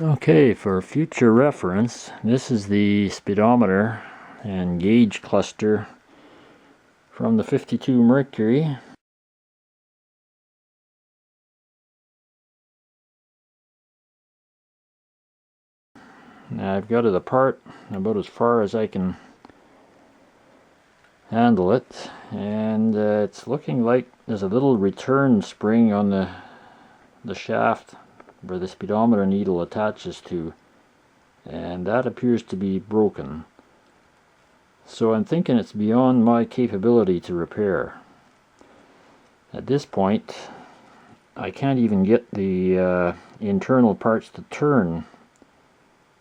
Okay, for future reference, this is the speedometer and gauge cluster from the 52 Mercury. Now I've got it apart about as far as I can handle it, and it's looking like there's a little return spring on the shaft where the speedometer needle attaches to, and that appears to be broken. So I'm thinking it's beyond my capability to repair. At this point, I can't even get the internal parts to turn.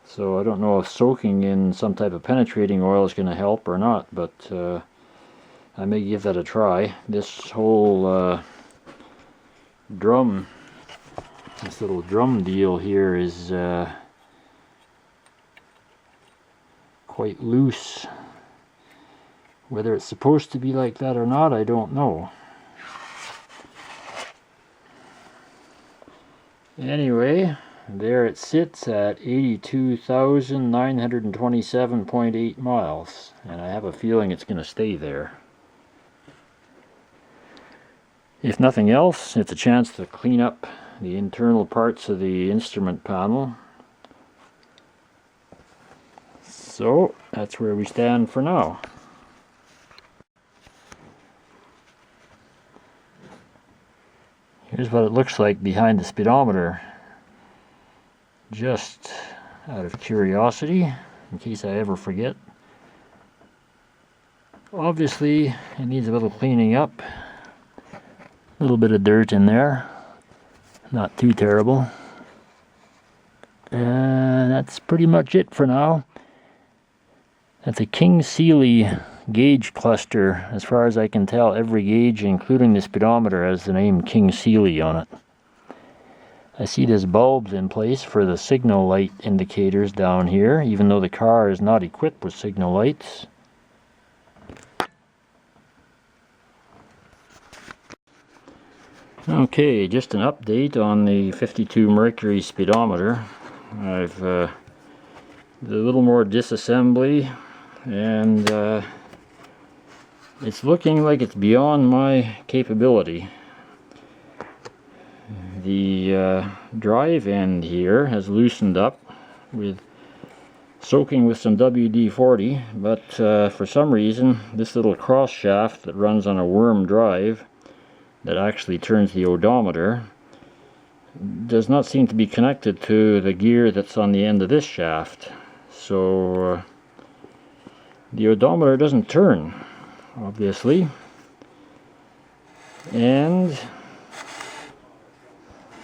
So I don't know if soaking in some type of penetrating oil is going to help or not, but I may give that a try. This whole this little drum deal here is quite loose. Whether it's supposed to be like that or not, I don't know. Anyway, there it sits at 82,927.8 miles, and I have a feeling it's going to stay there. If nothing else, it's a chance to clean up the internal parts of the instrument panel. So that's where we stand for now. Here's what it looks like behind the speedometer, just out of curiosity, in case I ever forget. Obviously, it needs a little cleaning up. A little bit of dirt in there, not too terrible. And that's pretty much it for now. That's a King Sealy gauge cluster. As far as I can tell, every gauge, including the speedometer, has the name King Sealy on it. I see there's bulbs in place for the signal light indicators down here, even though the car is not equipped with signal lights. Okay, just an update on the 52 Mercury speedometer. I've did a little more disassembly, and it's looking like it's beyond my capability. The drive end here has loosened up with soaking with some WD-40, but for some reason this little cross shaft that runs on a worm drive that actually turns the odometer does not seem to be connected to the gear that's on the end of this shaft. So the odometer doesn't turn, obviously, and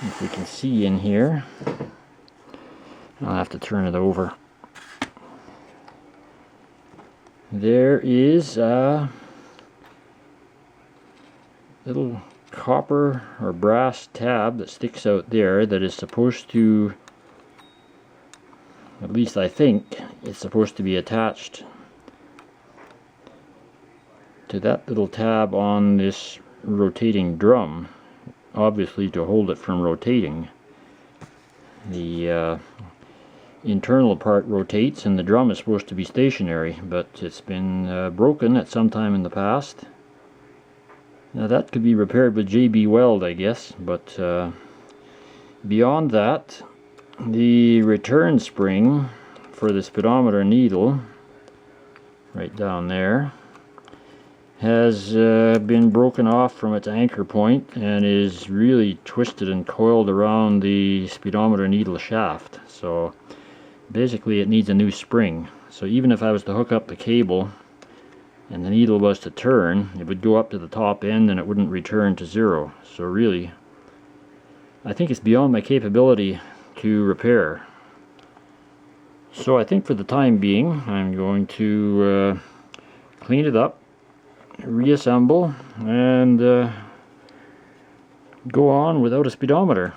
if we can see in here, I'll have to turn it over. There is a little copper or brass tab that sticks out there that is supposed to, at least I think, it's supposed to be attached to that little tab on this rotating drum, obviously to hold it from rotating. The internal part rotates and the drum is supposed to be stationary, but it's been broken at some time in the past. Now that could be repaired with JB Weld, I guess, but beyond that, the return spring for the speedometer needle, right down there, has been broken off from its anchor point and is really twisted and coiled around the speedometer needle shaft. So basically it needs a new spring. So even if I was to hook up the cable and the needle was to turn, it would go up to the top end and it wouldn't return to zero. So really, I think it's beyond my capability to repair. So I think for the time being, I'm going to clean it up, reassemble, and go on without a speedometer.